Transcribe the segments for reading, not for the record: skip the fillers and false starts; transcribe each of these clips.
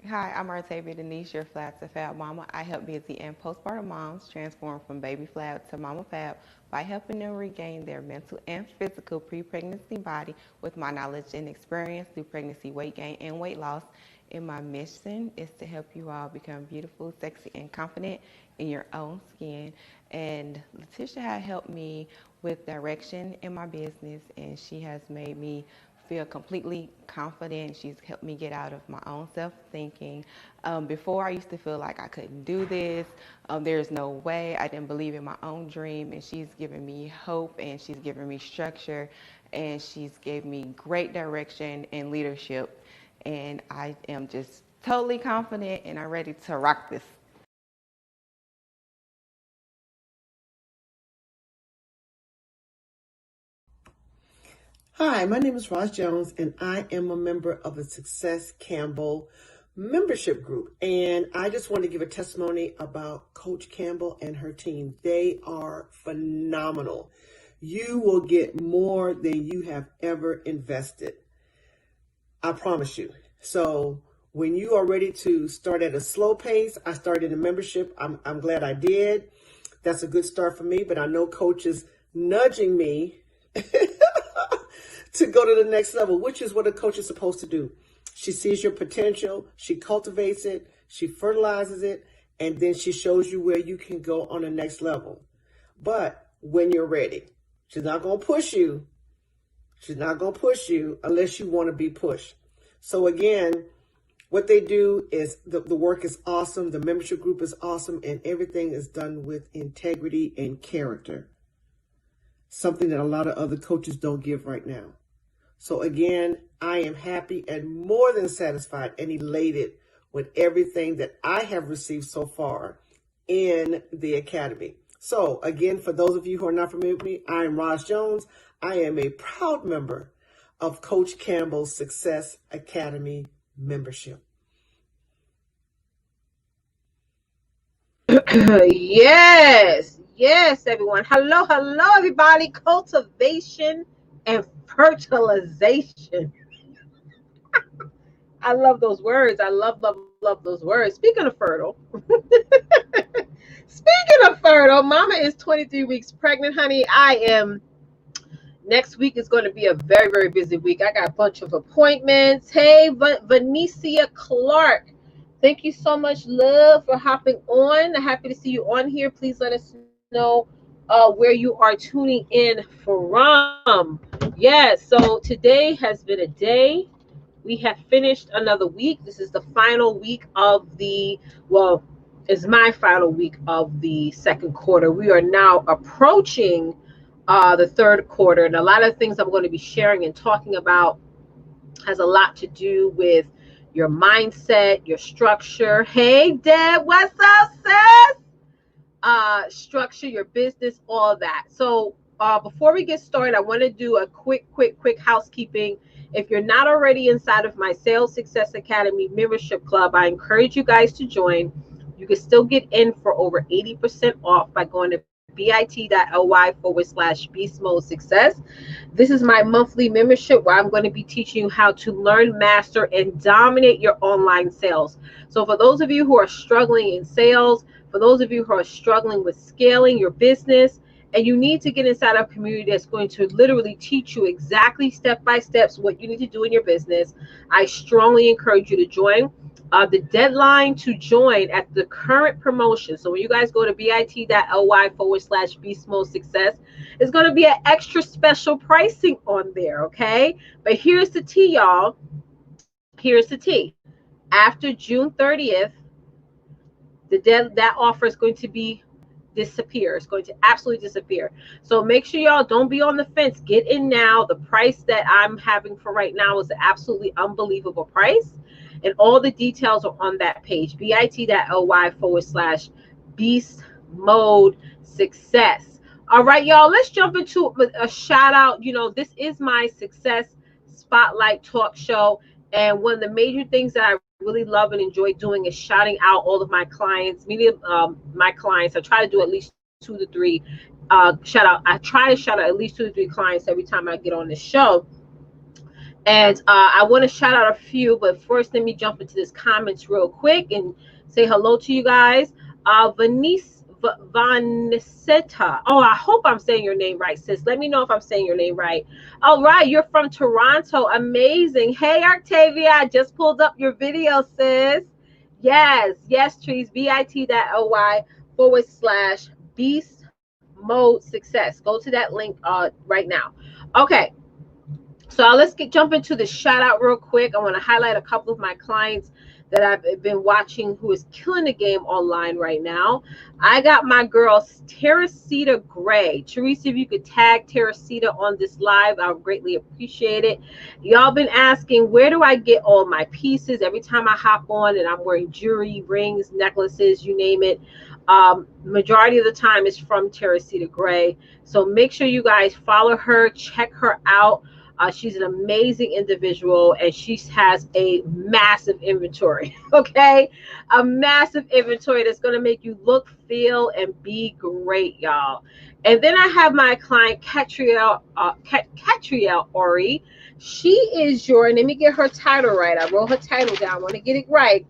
Hi, I'm Artavia Denise, your Flat to Fab Mama. I help busy and postpartum moms transform from baby flab to mama fab by helping them regain their mental and physical pre-pregnancy body with my knowledge and experience through pregnancy weight gain and weight loss. And my mission is to help you all become beautiful, sexy, and confident in your own skin. And Letitia had helped me with direction in my business, and she has made me feel completely confident. She's helped me get out of my own self-thinking. Before, I used to feel like I couldn't do this. There's no way. I didn't believe in my own dream, and she's given me hope, and she's given me structure, and she's gave me great direction and leadership. And I am just totally confident, and I'm ready to rock this. Hi, my name is Roz Jones, and I am a member of the Success Campbell membership group. And I just want to give a testimony about Coach Campbell and her team. They are phenomenal. You will get more than you have ever invested. I promise you. So when you are ready to start at a slow pace, I started a membership. I'm glad I did. That's a good start for me, but I know Coach is nudging me to go to the next level, which is what a coach is supposed to do. She sees your potential, she cultivates it, she fertilizes it, and then she shows you where you can go on the next level. But when you're ready, she's not going to push you. She's not going to push you unless you want to be pushed. So again, what they do is the work is awesome. The membership group is awesome, and everything is done with integrity and character. Something that a lot of other coaches don't give right now. So again, I am happy and more than satisfied and elated with everything that I have received so far in the Academy. So again, for those of you who are not familiar with me, I am Roz Jones. I am a proud member of Coach Campbell's Success Academy membership. Yes, everyone. Hello, everybody. Cultivation and fertilization. I love those words. I love those words. Speaking of fertile, Mama is 23 weeks pregnant, honey. Next week is going to be a very busy week. I got a bunch of appointments. Hey, Venetia Clark. Thank you so much, love, for hopping on. Happy to see you on here. Please let us know where you are tuning in from. Yes, so today has been a day. We have finished another week. This is the final week of is my final week of the second quarter. We are now approaching the third quarter, and a lot of things I'm going to be sharing and talking about has a lot to do with your mindset, your structure. Hey, Deb, what's up, sis? Structure your business, all that. So before we get started, I want to do a quick housekeeping. If you're not already inside of my Sales Success Academy membership club, I encourage you guys to join. You can still get in for over 80% off by going to bit.ly/beast mode success. This is my monthly membership where I'm going to be teaching you how to learn, master, and dominate your online sales. So for those of you who are struggling in sales, for those of you who are struggling with scaling your business, and you need to get inside a community that's going to literally teach you exactly step by steps what you need to do in your business, I strongly encourage you to join. The deadline to join at the current promotion, so when you guys go to bit.ly/beast mode success, is going to be an extra special pricing on there, okay? But here's the tea, y'all. Here's the tea. After June 30th, that offer is going to be disappear. It's going to absolutely disappear. So make sure y'all don't be on the fence. Get in now. The price that I'm having for right now is an absolutely unbelievable price. And all the details are on that page, bit.ly/beast mode success. All right, y'all, let's jump into a shout out. You know, this is my success spotlight talk show. And one of the major things that I really love and enjoy doing is shouting out all of my clients. My clients, I try to do at least 2 to 3 shout out. I try to shout out at least 2 to 3 clients every time I get on this show. And I want to shout out a few, but first let me jump into this comments real quick and say hello to you guys. Vaniseta. Oh, I hope I'm saying your name right, sis. Let me know if I'm saying your name right. All right, you're from Toronto. Amazing. Hey, Octavia, I just pulled up your video, sis. Yes, trees, bit.ly/beast mode success. Go to that link right now. Okay. So let's jump into the shout out real quick. I want to highlight a couple of my clients that I've been watching who is killing the game online right now. I got my girl Teresita Gray. Teresa, if you could tag Teresita on this live, I would greatly appreciate it. Y'all been asking, where do I get all my pieces? Every time I hop on and I'm wearing jewelry, rings, necklaces, you name it. Majority of the time is from Teresita Gray. So make sure you guys follow her, check her out. She's an amazing individual, and she has a massive inventory, okay? A massive inventory that's going to make you look, feel, and be great, y'all. And then I have my client, Catrielle Ori. She is your, let me get her title right. I wrote her title down. I want to get it right.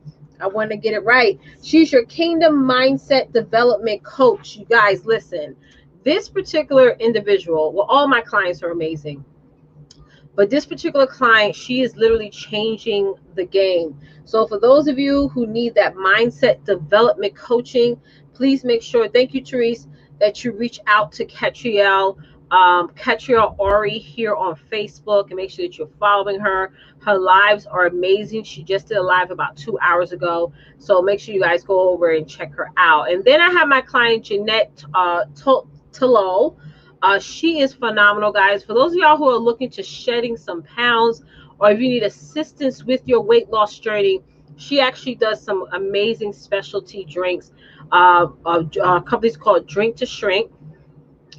She's your Kingdom Mindset Development Coach. You guys, listen. This particular individual, well, all my clients are amazing. But this particular client, she is literally changing the game. So for those of you who need that mindset development coaching, please make sure, thank you, Therese, that you reach out to Catrielle Ori here on Facebook, and make sure that you're following her. Her lives are amazing. She just did a live about 2 hours ago. So make sure you guys go over and check her out. And then I have my client, Jeanette Tolo. She is phenomenal, guys. For those of y'all who are looking to shedding some pounds, or if you need assistance with your weight loss journey, she actually does some amazing specialty drinks. Companies called Drink to Shrink.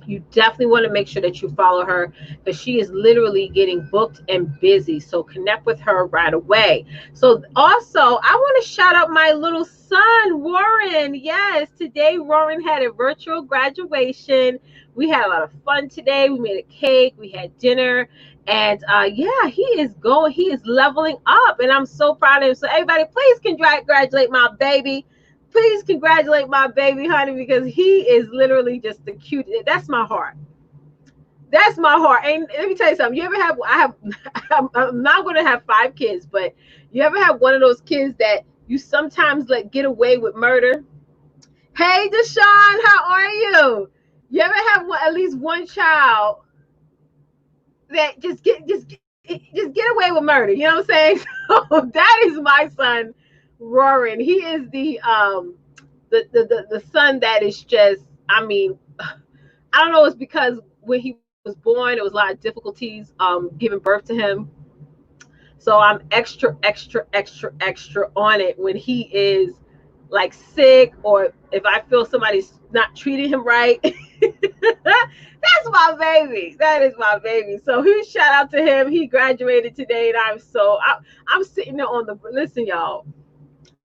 You definitely want to make sure that you follow her, because she is literally getting booked and busy. So connect with her right away. So also, I want to shout out my little son, Warren. Yes, today Warren had a virtual graduation. We had a lot of fun today. We made a cake. We had dinner. And yeah, he is leveling up. And I'm so proud of him. So everybody, please congratulate my baby. Please congratulate my baby, honey, because he is literally just the cutest. That's my heart. That's my heart. And let me tell you something. I'm not going to have 5 kids, but you ever have one of those kids that you sometimes let get away with murder? Hey, Deshaun, how are you? You ever have at least one child that just get away with murder? You know what I'm saying? So that is my son, Roaring. He is the son that is just, I mean, I don't know, it's because when he was born, there was a lot of difficulties giving birth to him. So I'm extra on it when he is like sick, or if I feel somebody's not treating him right. That's my baby. That is my baby. So huge shout out to him. He graduated today, and I'm sitting there on the, listen, y'all.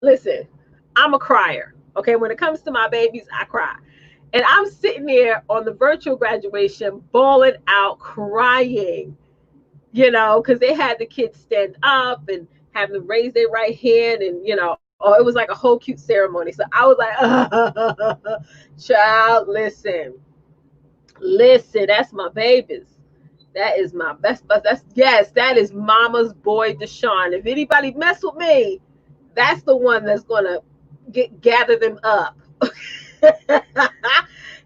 Listen, I'm a crier. Okay, when it comes to my babies, I cry. And I'm sitting there on the virtual graduation, bawling out, crying, you know, because they had the kids stand up and have them raise their right hand, and, you know, it was like a whole cute ceremony. So I was like, child, listen, that's my babies. That is my best. That is mama's boy, Deshaun. If anybody mess with me, that's the one that's gonna gather them up.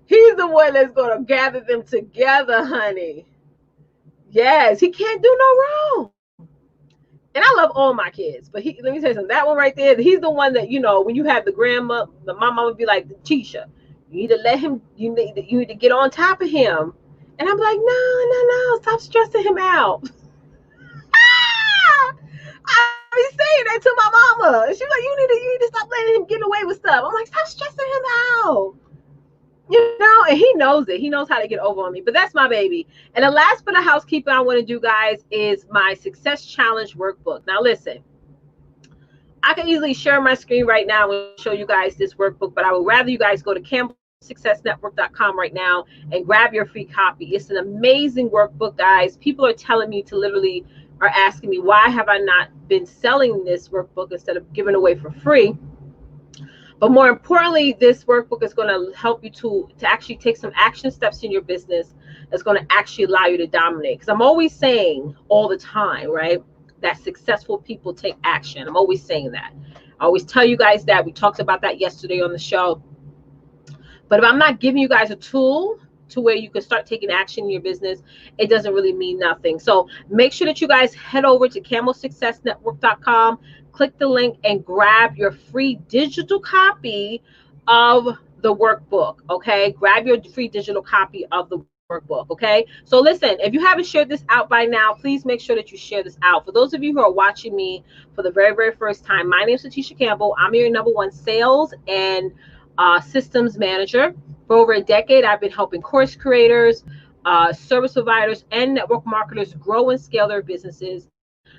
He's the one that's gonna gather them together, honey. Yes, he can't do no wrong. And I love all my kids, but let me tell you something. That one right there, he's the one that, you know, when you have my mama would be like, Tisha, you need to let him, you need to get on top of him. And I'm like, no, stop stressing him out. I be saying that to my mama. She's like, you need to stop letting him get away with stuff. I'm like, stop stressing him out. You know, and he knows it. He knows how to get over on me. But that's my baby. And the last bit of housekeeping I want to do, guys, is my Success Challenge workbook. Now, listen, I can easily share my screen right now and show you guys this workbook, but I would rather you guys go to CampbellSuccessNetwork.com right now and grab your free copy. It's an amazing workbook, guys. People are telling me to literally are asking me, why have I not been selling this workbook instead of giving away for free? But more importantly, this workbook is going to help you to actually take some action steps in your business that's going to actually allow you to dominate. Because I'm always saying all the time, right, that successful people take action. I'm always saying that. I always tell you guys that. We talked about that yesterday on the show. But if I'm not giving you guys a tool to where you can start taking action in your business, it doesn't really mean nothing. So make sure that you guys head over to camelsuccessnetwork.com, click the link, and grab your free digital copy of the workbook. Okay, grab your free digital copy of the workbook. Okay, so listen, if you haven't shared this out by now, please make sure that you share this out. For those of you who are watching me for the very, very first time, my name is Letitia Campbell. I'm your #1 sales and systems manager. For over a decade, I've been helping course creators, service providers, and network marketers grow and scale their businesses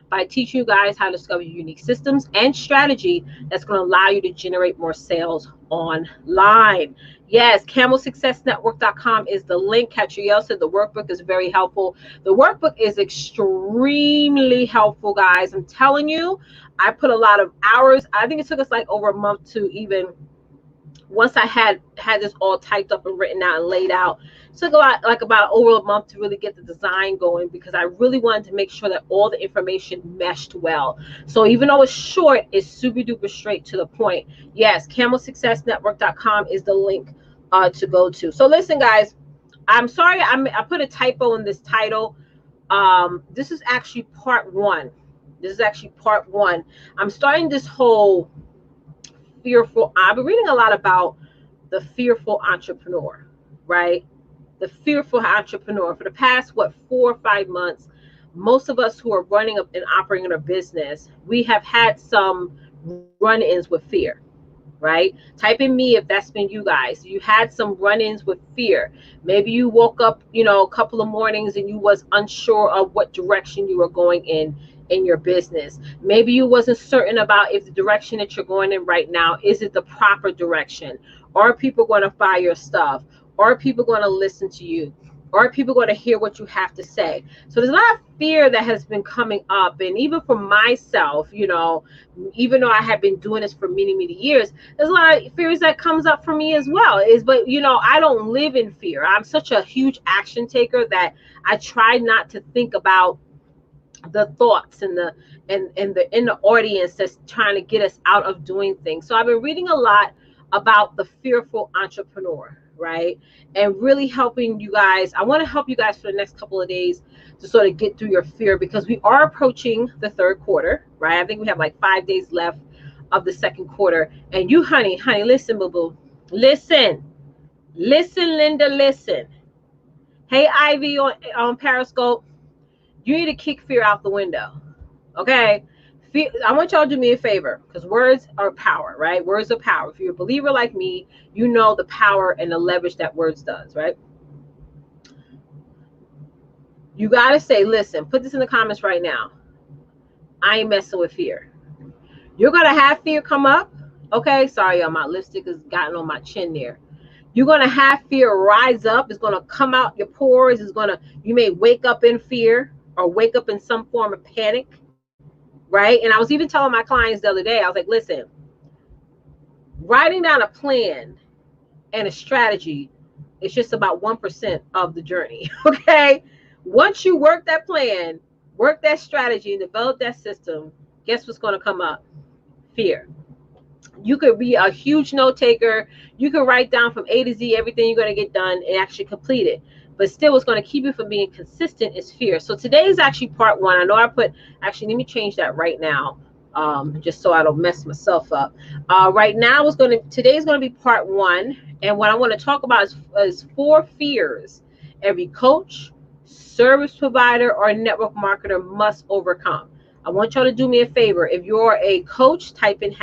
by teaching you guys how to discover your unique systems and strategy that's going to allow you to generate more sales online. Yes, camelsuccessnetwork.com is the link. Catriel said the workbook is very helpful. The workbook is extremely helpful, guys. I'm telling you, I put a lot of hours. I think it took us like over a month to even, once I had this all typed up and written out and laid out, it took about over a month to really get the design going, because I really wanted to make sure that all the information meshed well. So even though it's short, it's super duper straight to the point. Yes, camelsuccessnetwork.com is the link to go to. So listen, guys, I'm sorry I put a typo in this title. This is actually part one. This is actually part one. I'm starting this whole fearful. I've been reading a lot about the fearful entrepreneur, right? The fearful entrepreneur. For the past, 4 or 5 months, most of us who are running and operating a business, we have had some run-ins with fear, right? Type in me if that's been you guys. You had some run-ins with fear. Maybe you woke up, a couple of mornings and you was unsure of what direction you were going in your business. Maybe you wasn't certain about if the direction that you're going in right now, is it the proper direction? Are people going to buy your stuff? Are people going to listen to you? Are people going to hear what you have to say? So there's a lot of fear that has been coming up. And even for myself, even though I have been doing this for many, many years, there's a lot of fears that comes up for me as well. But I don't live in fear. I'm such a huge action taker that I try not to think about the thoughts and the in the audience that's trying to get us out of doing things. So I've been reading a lot about the fearful entrepreneur, right? And really helping you guys. I want to help you guys for the next couple of days to sort of get through your fear, because we are approaching the third quarter, right? I think we have like 5 days left of the second quarter. And you, honey, listen, boo-boo. Listen, Linda, listen. Hey, Ivy on Periscope. You need to kick fear out the window, okay? I want y'all to do me a favor, because words are power, right? Words are power. If you're a believer like me, you know the power and the leverage that words does, right? You got to say, listen, put this in the comments right now. I ain't messing with fear. You're going to have fear come up, okay? Sorry, y'all, my lipstick has gotten on my chin there. You're going to have fear rise up. It's going to come out your pores. You may wake up in fear, or wake up in some form of panic, right? And I was even telling my clients the other day, I was like, listen, writing down a plan and a strategy is just about 1% of the journey, okay? Once you work that plan, work that strategy, and develop that system, guess what's going to come up? Fear. You could be a huge note taker. You could write down from A to Z everything you're going to get done and actually complete it. But still, what's going to keep you from being consistent is fear. So today is actually part one. I know actually, let me change that right now, just so I don't mess myself up. Right now, today is going to be part one. And what I want to talk about is 4 fears every coach, service provider, or network marketer must overcome. I want y'all to do me a favor. If you're a coach, type in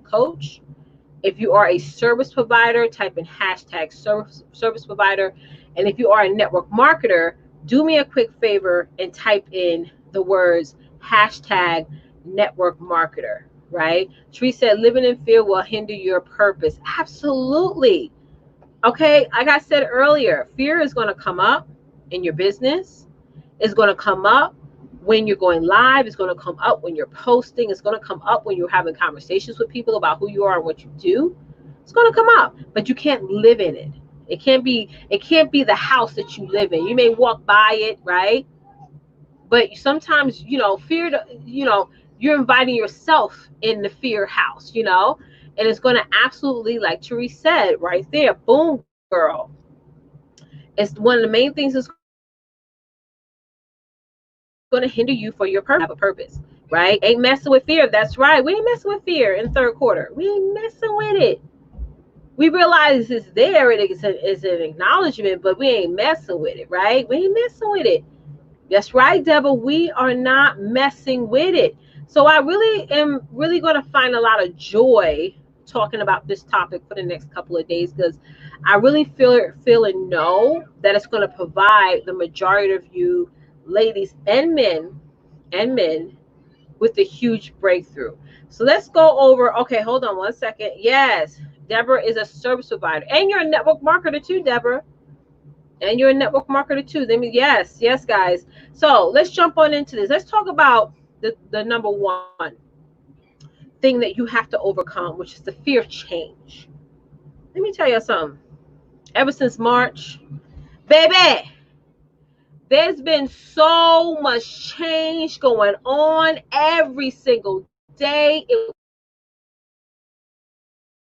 #coach. If you are a service provider, type in #service provider. And if you are a network marketer, do me a quick favor and type in the words #network marketer, right? Tree said, living in fear will hinder your purpose. Absolutely. Okay, like I said earlier, fear is going to come up in your business. It's going to come up when you're going live. It's going to come up when you're posting. It's going to come up when you're having conversations with people about who you are and what you do. It's going to come up, but you can't live in it. It can't be the house that you live in. You may walk by it, right? But sometimes, fear, you're inviting yourself in the fear house, and it's going to absolutely, like Therese said right there, boom, girl. It's one of the main things that's going to hinder you for your purpose, right? Ain't messing with fear. That's right. We ain't messing with fear in the third quarter. We ain't messing with it. We realize it's there. It's an acknowledgement, but we ain't messing with it, right? We ain't messing with it. That's right, Deborah. We are not messing with it. So I really am going to find a lot of joy talking about this topic for the next couple of days, because I really feel and know that it's going to provide the majority of you ladies and men with a huge breakthrough. So let's go over. Okay, hold on one second. Yes, Deborah is a service provider, and you're a network marketer too, Deborah. And you're a network marketer too. Yes, guys. So let's jump on into this. Let's talk about the number one thing that you have to overcome, which is the fear of change. Let me tell you something. Ever since March, baby, there's been so much change going on every single day. It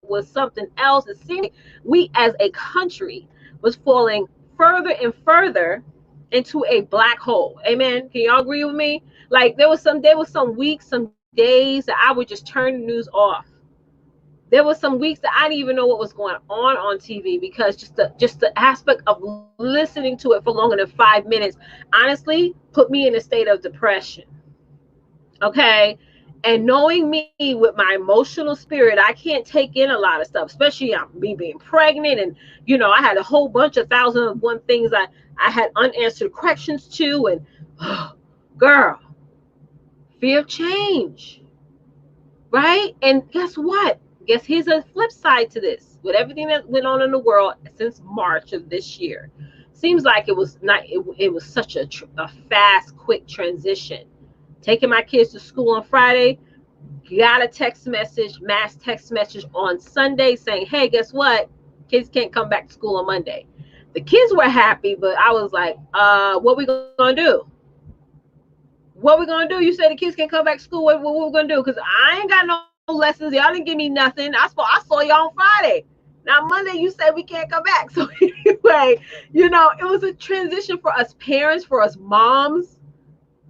was something else. It seemed we as a country was falling further and further into a black hole. Amen. Can y'all agree with me? Like there was some weeks, some days that I would just turn the news off. There was some weeks that I didn't even know what was going on TV, because just the aspect of listening to it for longer than 5 minutes, honestly, put me in a state of depression. Okay. And knowing me with my emotional spirit, I can't take in a lot of stuff, especially me being pregnant. And, I had a whole bunch of 1,001 things I had unanswered questions to. And, girl, fear of change. Right? And guess what? Guess here's a flip side to this. With everything that went on in the world since March of this year, seems like it was such a fast, quick transition. Taking my kids to school on Friday, got a mass text message on Sunday saying, hey, guess what? Kids can't come back to school on Monday. The kids were happy, but I was like, what we gonna do? What we gonna do? You said the kids can't come back to school. What we gonna do? Because I ain't got no lessons. Y'all didn't give me nothing. I saw y'all on Friday. Now Monday you said we can't come back. So anyway, it was a transition for us parents, for us moms.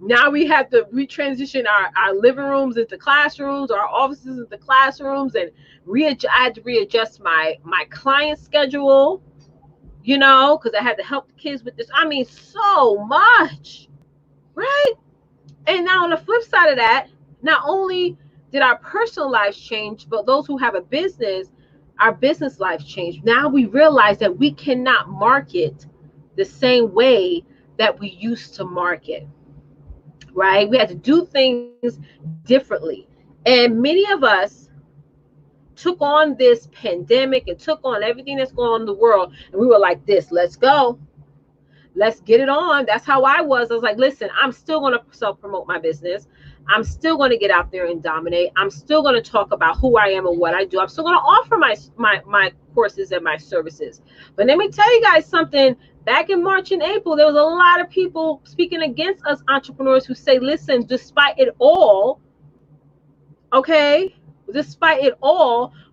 Now we have to retransition our living rooms into classrooms, our offices into classrooms, and I had to readjust my client schedule, because I had to help the kids with this. I mean, so much, right? And now on the flip side of that, not only did our personal lives change, but those who have a business, our business lives change. Now we realize that we cannot market the same way that we used to market. Right? We had to do things differently. And many of us took on this pandemic and took on everything that's going on in the world. And we were like this, let's go. Let's get it on. That's how I was. I was like, listen, I'm still going to self-promote my business. I'm still going to get out there and dominate. I'm still going to talk about who I am and what I do. I'm still going to offer my courses and my services. But let me tell you guys something. Back in March and April, there was a lot of people speaking against us entrepreneurs who say, listen, despite it all,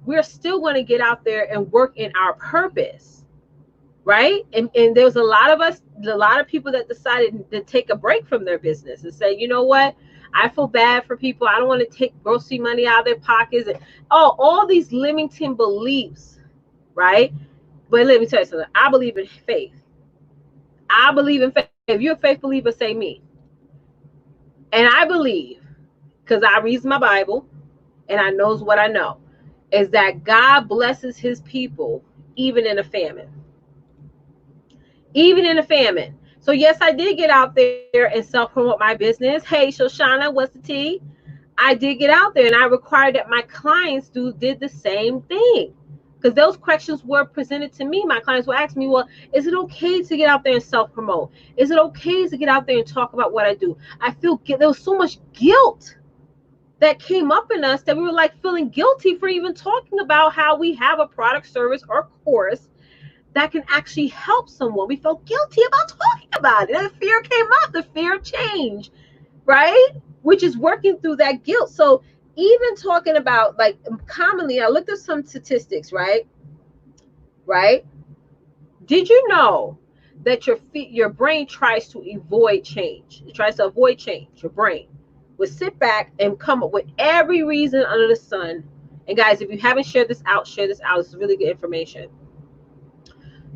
we're still going to get out there and work in our purpose, right? And there was a lot of people that decided to take a break from their business and say, you know what? I feel bad for people. I don't want to take grocery money out of their pockets. And all these limiting beliefs, right? But let me tell you something. I believe in faith. I believe in faith. If you're a faith believer, say me. And I believe, because I read my Bible and I knows what I know, is that God blesses his people even in a famine. Even in a famine. So yes, I did get out there and self-promote my business. Hey, Shoshana, what's the tea? I did get out there, and I required that my clients did the same thing. Because those questions were presented to me. My clients will ask me, well, is it okay to get out there and self-promote? Is it okay to get out there and talk about what I do? I feel there was so much guilt that came up in us that we were like feeling guilty for even talking about how we have a product, service, or course that can actually help someone. We felt guilty about talking about it. And the fear came up, the fear of change, right? Which is working through that guilt. So even talking about, like, commonly, I looked at some statistics, right? Did you know that your brain tries to avoid change? It tries to avoid change. Your brain would sit back and come up with every reason under the sun. And guys, if you haven't shared this out, share this out. It's really good information.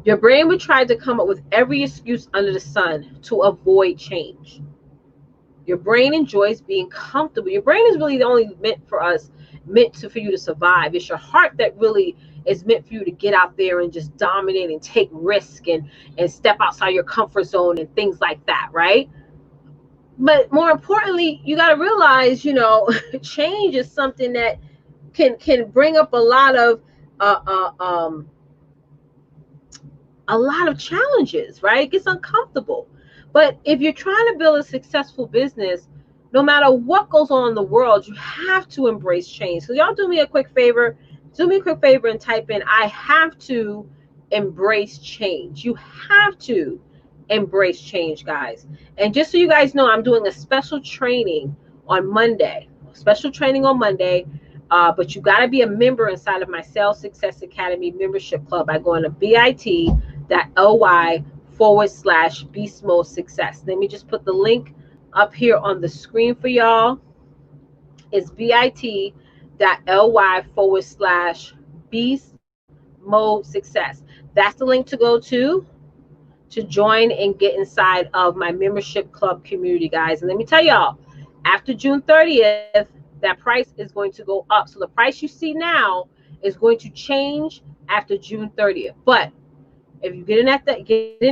Your brain would try to come up with every excuse under the sun to avoid change. Your brain enjoys being comfortable. Your brain is really the only meant for you to survive. It's your heart that really is meant for you to get out there and just dominate and take risk and step outside your comfort zone and things like that, right? But more importantly, you got to realize, change is something that can bring up a lot of challenges, right? It gets uncomfortable. But if you're trying to build a successful business, no matter what goes on in the world, you have to embrace change. So y'all do me a quick favor. Do me a quick favor and type in, I have to embrace change. You have to embrace change, guys. And just so you guys know, I'm doing a special training on Monday. But you got to be a member inside of my Sales Success Academy membership club by going to bit.ly/Beast Mode Success. Let me just put the link up here on the screen for y'all. It's bit.ly/Beast Mode Success. That's the link to go to join and get inside of my membership club community, guys. And let me tell y'all, after June 30th, that price is going to go up. So the price you see now is going to change after June 30th. But if you get in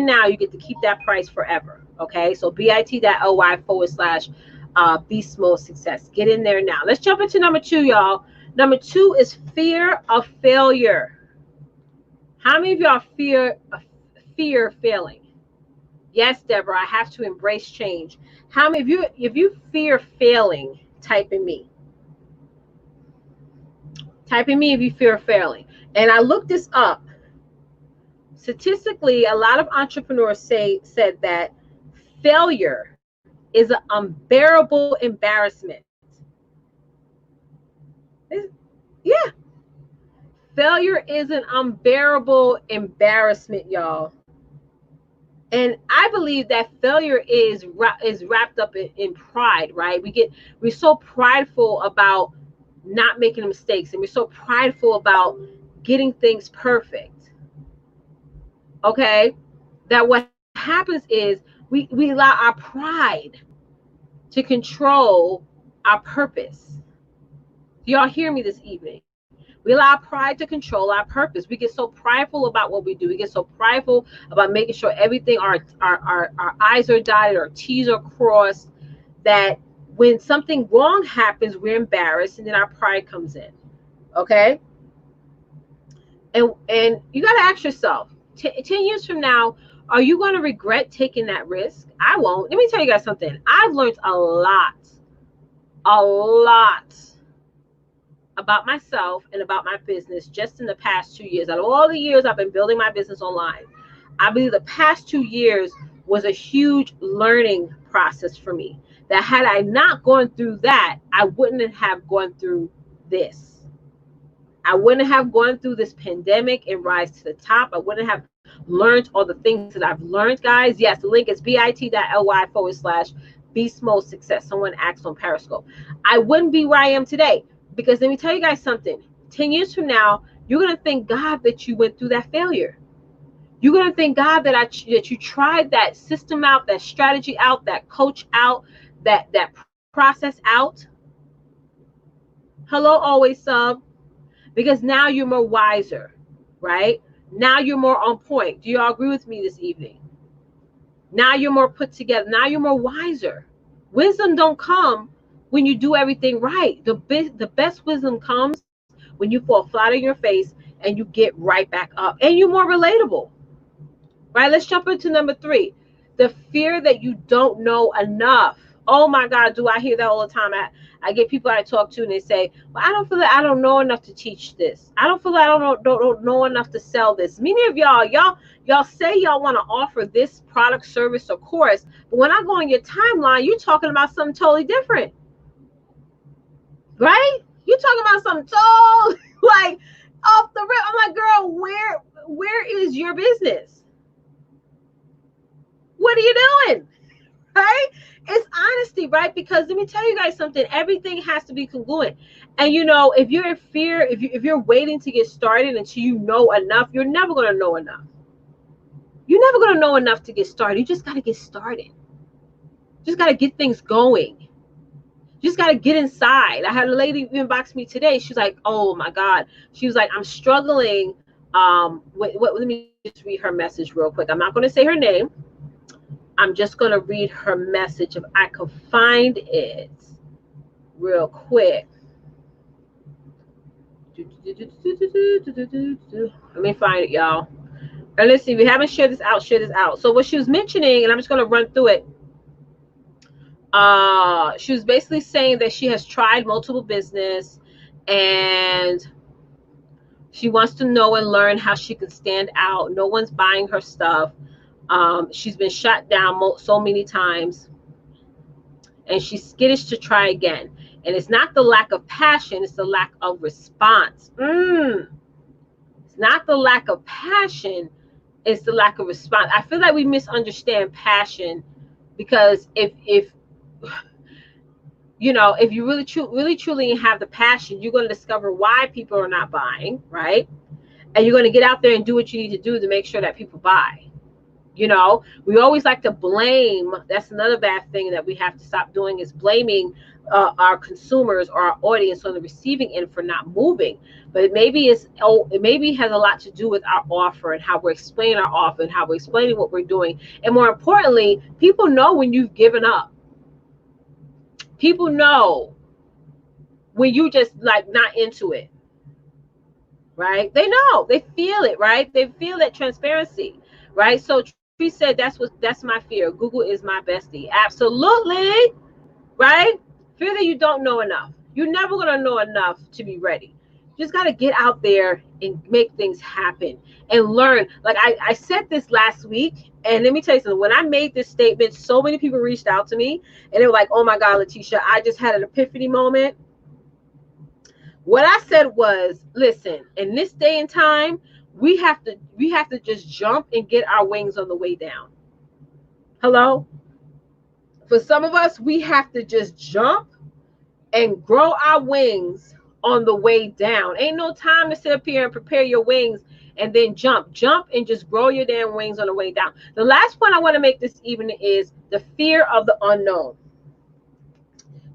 now, you get to keep that price forever. Okay, so bit.ly/Beast Mode Success. Get in there now. Let's jump into number 2, y'all. Number 2 is fear of failure. How many of y'all fear failing? Yes, Deborah, I have to embrace change. How many of you, if you fear failing, type in me. Type in me if you fear failing. And I looked this up. Statistically, a lot of entrepreneurs said that failure is an unbearable embarrassment. Yeah. Failure is an unbearable embarrassment, y'all. And I believe that failure is wrapped up in pride, right? We're so prideful about not making mistakes, and we're so prideful about getting things perfect. Okay, that what happens is we allow our pride to control our purpose. Do y'all hear me this evening? We allow pride to control our purpose. We get so prideful about what we do. We get so prideful about making sure everything, our I's are dotted, our T's are crossed, that when something wrong happens, we're embarrassed, and then our pride comes in. Okay? And you got to ask yourself, 10 years from now, are you going to regret taking that risk? I won't. Let me tell you guys something. I've learned a lot about myself and about my business just in the past 2 years. Out of all the years I've been building my business online, I believe the past 2 years was a huge learning process for me. That had I not gone through that, I wouldn't have gone through this. I wouldn't have gone through this pandemic and rise to the top. I wouldn't have learned all the things that I've learned, guys. Yes, the link is bit.ly/Beast Mode Success. Someone asked on Periscope. I wouldn't be where I am today, because let me tell you guys something. 10 years from now, you're going to thank God that you went through that failure. You're going to thank God that you tried that system out, that strategy out, that coach out, that process out. Hello, always sub. Because now you're more wiser, right? Now you're more on point. Do you all agree with me this evening? Now you're more put together. Now you're more wiser. Wisdom don't come when you do everything right. The best wisdom comes when you fall flat on your face and you get right back up, and you're more relatable, right? Let's jump into number 3, the fear that you don't know enough. Oh my God, do I hear that all the time? I get people I talk to and they say, well, I don't feel like I don't know enough to teach this. I don't feel like I don't know enough to sell this. Many of y'all say y'all want to offer this product, service, or course, but when I go on your timeline, you're talking about something totally different, right? You're talking about something totally like off the rip. I'm like, girl, where is your business? What are you doing? Right? It's honesty, right? Because let me tell you guys something. Everything has to be congruent. And you know, if you're in fear, if you're waiting to get started until you know enough, you're never going to know enough. You're never going to know enough to get started. You just got to get started. You just got to get things going. You just got to get inside. I had a lady inbox me today. She's like, oh my God. She was like, I'm struggling. Let me just read her message real quick. I'm not going to say her name. I'm just going to read her message if I could find it real quick. Let me find it, y'all. And let's see, if you haven't shared this out, share this out. So what she was mentioning, and I'm just going to run through it. She was basically saying that she has tried multiple business and she wants to know and learn how she can stand out. No one's buying her stuff. She's been shut down so many times, and she's skittish to try again. And it's not the lack of passion, it's the lack of response. It's not the lack of passion, it's the lack of response. I feel like we misunderstand passion, because if you know, if you really truly have the passion, you're going to discover why people are not buying, right? And you're going to get out there and do what you need to do to make sure that people buy. You know, we always like to blame. That's another bad thing that we have to stop doing, is blaming our consumers or our audience on the receiving end for not moving. But it maybe has a lot to do with our offer and how we're explaining our offer and how we're explaining what we're doing. And more importantly, people know when you've given up. People know when you just like not into it, right? They know, they feel it, right? They feel that transparency, right? So she said, that's my fear. Google is my bestie. Absolutely, right? Fear that you don't know enough. You're never going to know enough to be ready. You just got to get out there and make things happen and learn. Like I said this last week, and let me tell you something. When I made this statement, so many people reached out to me and they were like, oh my God, Letitia, I just had an epiphany moment. What I said was, listen, in this day and time, we have to just jump and get our wings on the way down. Hello? For some of us, we have to just jump and grow our wings on the way down. Ain't no time to sit up here and prepare your wings and then jump and just grow your damn wings on the way down. The last point I want to make this evening is the fear of the unknown.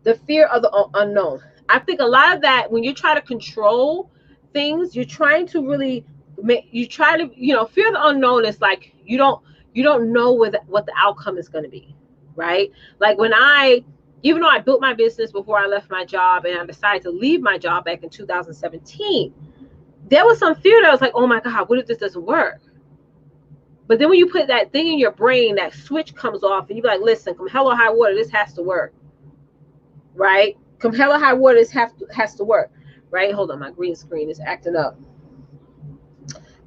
The fear of the unknown. I think a lot of that, when you try to control things, you're trying to really fear the unknown is like you don't know what the outcome is going to be, right? Like even though I built my business before I left my job and I decided to leave my job back in 2017, there was some fear that was like, oh my God, what if this doesn't work? But then when you put that thing in your brain, that switch comes off and you're like, listen, come hell or high water, this has to work, right? Come hell or high water, this has to work, right? Hold on, my green screen is acting up.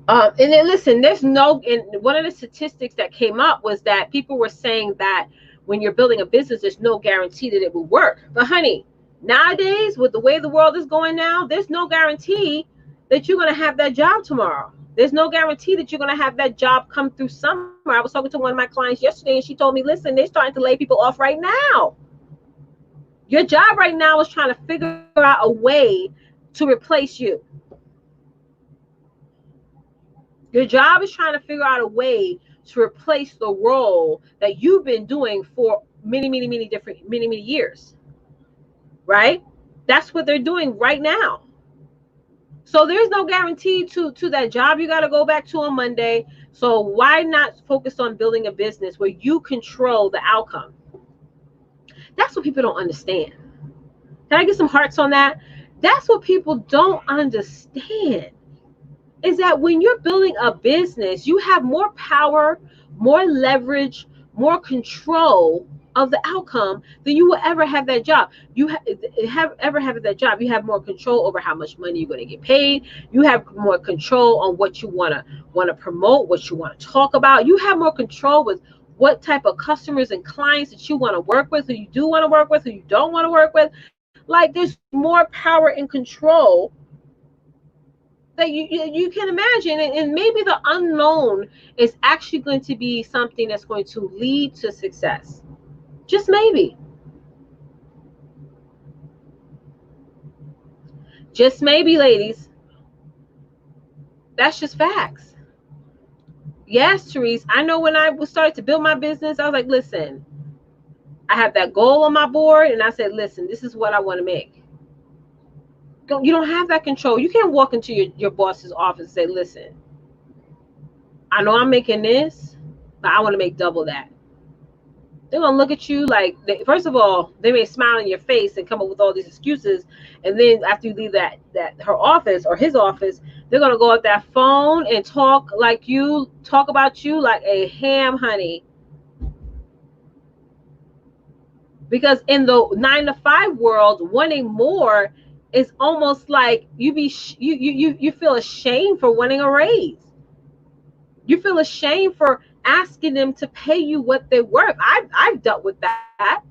And then listen, and one of the statistics that came up was that people were saying that when you're building a business, there's no guarantee that it will work. But honey, nowadays, with the way the world is going now, there's no guarantee that you're going to have that job tomorrow. There's no guarantee that you're going to have that job come through summer. I was talking to one of my clients yesterday and she told me, listen, they're starting to lay people off right now. Your job right now is trying to figure out a way to replace you. Your job is trying to figure out a way to replace the role that you've been doing for many years, right? That's what they're doing right now. So there's no guarantee to that job you got to go back to on Monday. So why not focus on building a business where you control the outcome? That's what people don't understand. Can I get some hearts on that? That's what people don't understand. is that when you're building a business, you have more power, more leverage, more control of the outcome than you will ever have that job. You have ever have that job. You have more control over how much money you're going to get paid. You have more control on what you want to promote, what you want to talk about. You have more control with what type of customers and clients that you want to work with, who you do want to work with, who you don't want to work with. Like, there's more power and control that you can imagine, and maybe the unknown is actually going to be something that's going to lead to success. Just maybe. Just maybe, ladies. That's just facts. Yes, Therese. I know when I started to build my business, I was like, listen, I have that goal on my board, and I said, listen, this is what I want to make. You don't have that control. You can't walk into your boss's office and say, listen, I know I'm making this, but I want to make double that. They're going to look at you like, first of all, they may smile in your face and come up with all these excuses. And then after you leave that her office or his office, they're going to go at that phone and talk about you like a ham, honey. Because in the 9-to-5 world, wanting more is almost like you feel ashamed for wanting a raise. You feel ashamed for asking them to pay you what they're worth. I've dealt with that.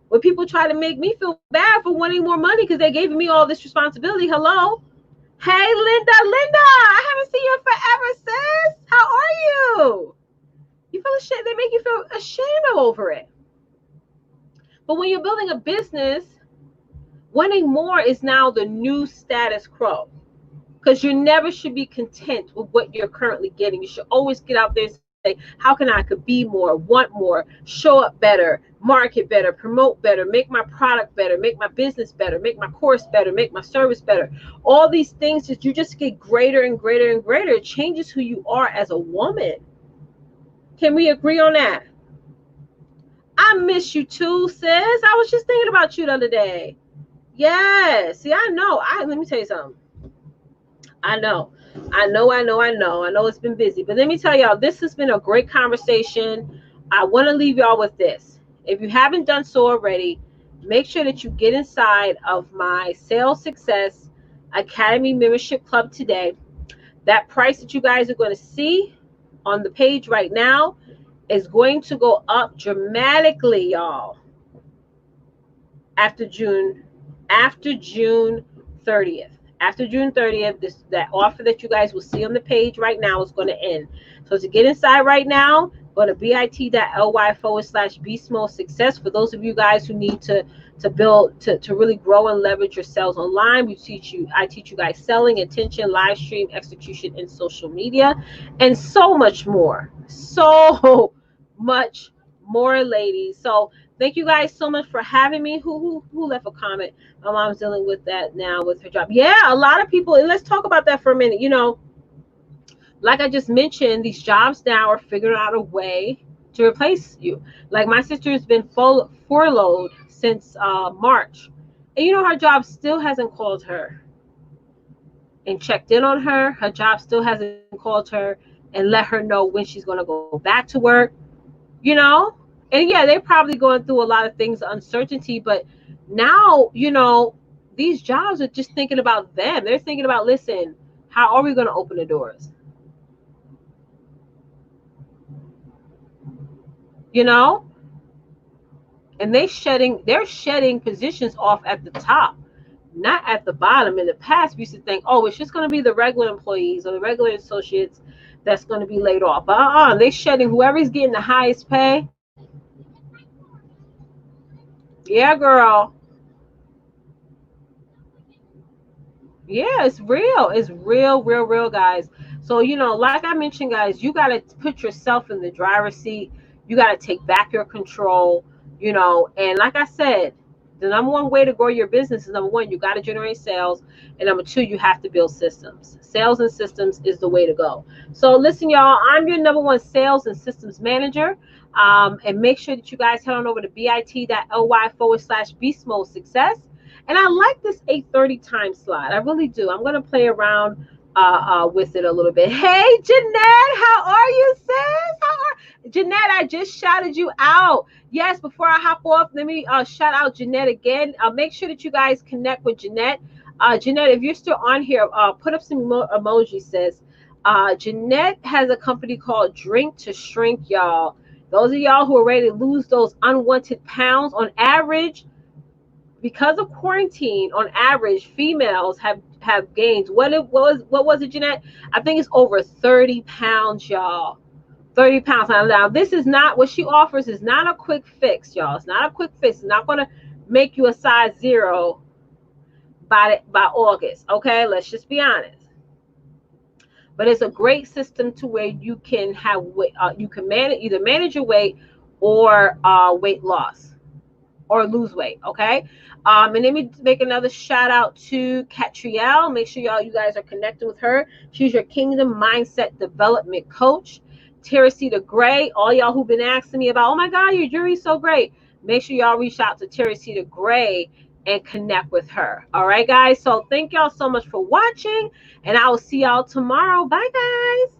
When people try to make me feel bad for wanting more money because they gave me all this responsibility. Hello. Hey, Linda, I haven't seen you forever, sis. How are you? You feel ashamed. They make you feel ashamed over it. But when you're building a business, wanting more is now the new status quo, because you never should be content with what you're currently getting. You should always get out there and say, how can I could be more, want more, show up better, market better, promote better, make my product better, make my business better, make my course better, make my service better. All these things that you just get greater and greater and greater. It changes who you are as a woman. Can we agree on that? I miss you too, sis. I was just thinking about you the other day. Yes. See, I know. Let me tell you something. I know it's been busy, but let me tell y'all, this has been a great conversation. I want to leave y'all with this. If you haven't done so already, make sure that you get inside of my Sales Success Academy membership club today. That price that you guys are going to see on the page right now is going to go up dramatically, y'all, after June 30th. After June 30th, that offer that you guys will see on the page right now is going to end. So to get inside right now, go to bit.ly/BSmallSuccess. For those of you guys who need to build, to really grow and leverage your sales online, I teach you guys selling, attention, live stream, execution, and social media, and so much more. So much more, ladies. So thank you guys so much for having me. Who left a comment? My mom's dealing with that now with her job. Yeah, a lot of people, and let's talk about that for a minute. You know, like I just mentioned, these jobs now are figuring out a way to replace you. Like my sister has been furloughed since March. And you know, her job still hasn't called her and checked in on her. Her job still hasn't called her and let her know when she's going to go back to work, you know? And yeah, they're probably going through a lot of things, uncertainty, but now, you know, these jobs are just thinking about them. They're thinking about, listen, how are we going to open the doors? You know? And they're shedding positions off at the top, not at the bottom. In the past, we used to think, oh, it's just going to be the regular employees or the regular associates that's going to be laid off. But they're shedding whoever's getting the highest pay. Yeah, girl. Yeah, it's real. It's real, guys. So, you know, like I mentioned, guys, you got to put yourself in the driver's seat. You got to take back your control, you know. And like I said, the number one way to grow your business is, number one, you got to generate sales. And number two, you have to build systems. Sales and systems is the way to go. So listen, y'all, I'm your number one sales and systems manager. And make sure that you guys head on over to bit.ly/BSmallSuccess. And I like this 8:30 time slot. I really do. I'm going to play around with it a little bit. Hey, Jeanette, how are you, sis? Jeanette, I just shouted you out. Yes, before I hop off, let me shout out Jeanette again. Make sure that you guys connect with Jeanette. Jeanette, if you're still on here, put up some emojis, sis. Jeanette has a company called Drink to Shrink, y'all. Those of y'all who are ready to lose those unwanted pounds, on average, because of quarantine, on average, females have gained. What was it, Jeanette? I think it's over 30 pounds, y'all. 30 pounds. Now, this is not what she offers. Is not a quick fix, y'all. It's not a quick fix. It's not going to make you a size 0 by August. Okay, let's just be honest. But it's a great system to where you can have you can manage your weight or weight loss or lose weight. Okay. And let me make another shout out to Catrielle. Make sure you guys are connected with her. She's your Kingdom Mindset Development Coach. Teresita Gray, all y'all who've been asking me about, oh my God, your jury's so great. Make sure y'all reach out to Teresita Gray and connect with her. All right, guys. So thank y'all so much for watching, and I will see y'all tomorrow. Bye, guys.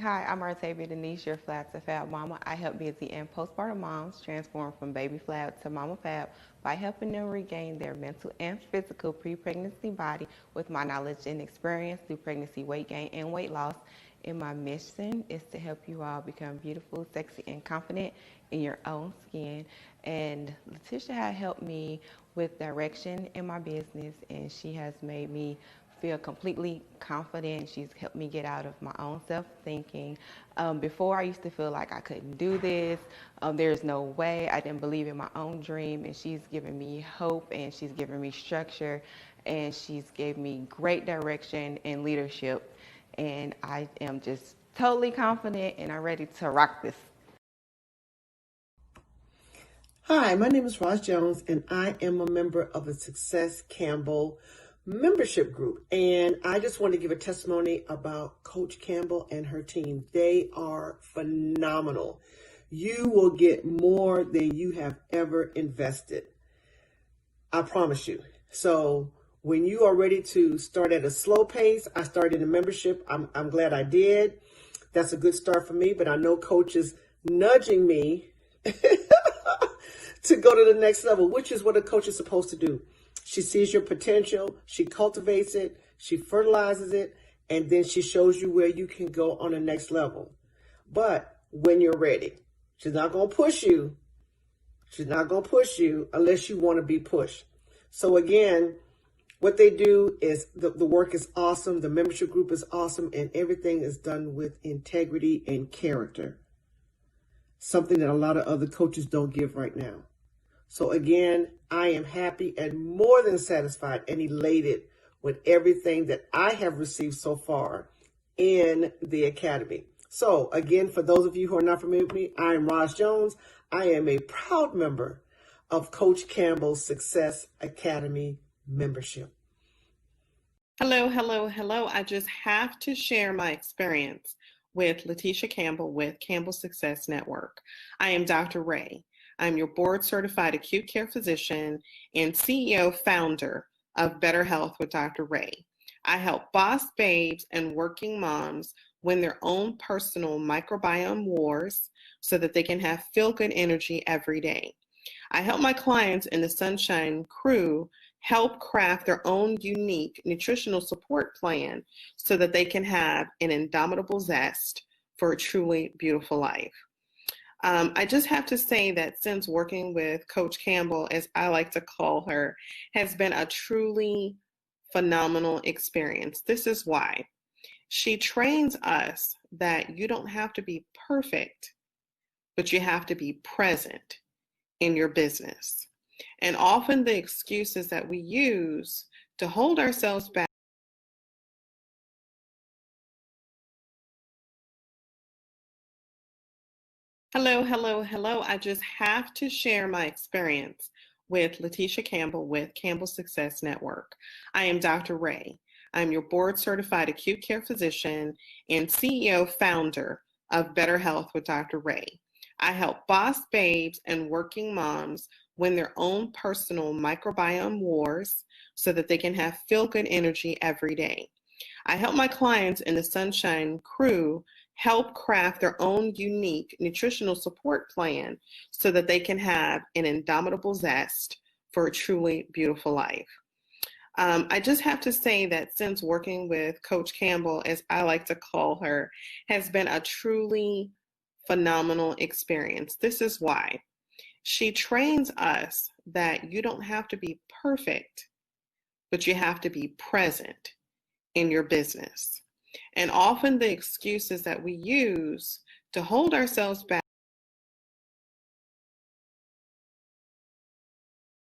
Hi, I'm Artavia Denise, your Flat to Fab Mama. I help busy and postpartum moms transform from baby flat to mama fab by helping them regain their mental and physical pre-pregnancy body with my knowledge and experience through pregnancy weight gain and weight loss. And my mission is to help you all become beautiful, sexy, and confident in your own skin. And Letitia had helped me with direction in my business, and she has made me feel completely confident. She's helped me get out of my own self-thinking. Before, I used to feel like I couldn't do this. There's no way. I didn't believe in my own dream, and she's given me hope, and she's given me structure, and she's gave me great direction and leadership. And I am just totally confident, and I'm ready to rock this. Hi, my name is Roz Jones, and I am a member of the Success Campbell membership group. And I just want to give a testimony about Coach Campbell and her team. They are phenomenal. You will get more than you have ever invested. I promise you. So when you are ready to start at a slow pace, I started a membership. I'm glad I did. That's a good start for me, but I know Coach is nudging me to go to the next level, which is what a coach is supposed to do. She sees your potential, she cultivates it, she fertilizes it, and then she shows you where you can go on the next level. But when you're ready, she's not going to push you. She's not going to push you unless you want to be pushed. So again, what they do is the work is awesome, the membership group is awesome, and everything is done with integrity and character. Something that a lot of other coaches don't give right now. So again, I am happy and more than satisfied and elated with everything that I have received so far in the Academy. So again, for those of you who are not familiar with me, I am Roz Jones. I am a proud member of Coach Campbell's Success Academy membership. Hello, hello, hello. I just have to share my experience with Letitia Campbell with Campbell Success Network. I am Dr. Ray. I'm your board-certified acute care physician and CEO founder of Better Health with Dr. Ray. I help boss babes and working moms win their own personal microbiome wars so that they can have feel-good energy every day. I help my clients in the Sunshine Crew help craft their own unique nutritional support plan so that they can have an indomitable zest for a truly beautiful life. I just have to say that since working with Coach Campbell, as I like to call her, has been a truly phenomenal experience. This is why. She trains us that you don't have to be perfect, but you have to be present in your business. And often the excuses that we use to hold ourselves back. Hello, hello, hello. I just have to share my experience with Letitia Campbell with Campbell Success Network. I am Dr. Ray. I'm your board certified acute care physician and CEO founder of Better Health with Dr. Ray. I help boss babes and working moms win their own personal microbiome wars so that they can have feel-good energy every day. I help my clients in the Sunshine Crew help craft their own unique nutritional support plan so that they can have an indomitable zest for a truly beautiful life. I just have to say that since working with Coach Campbell, as I like to call her, has been a truly phenomenal experience. This is why. She trains us that you don't have to be perfect, but you have to be present in your business. And often the excuses that we use to hold ourselves back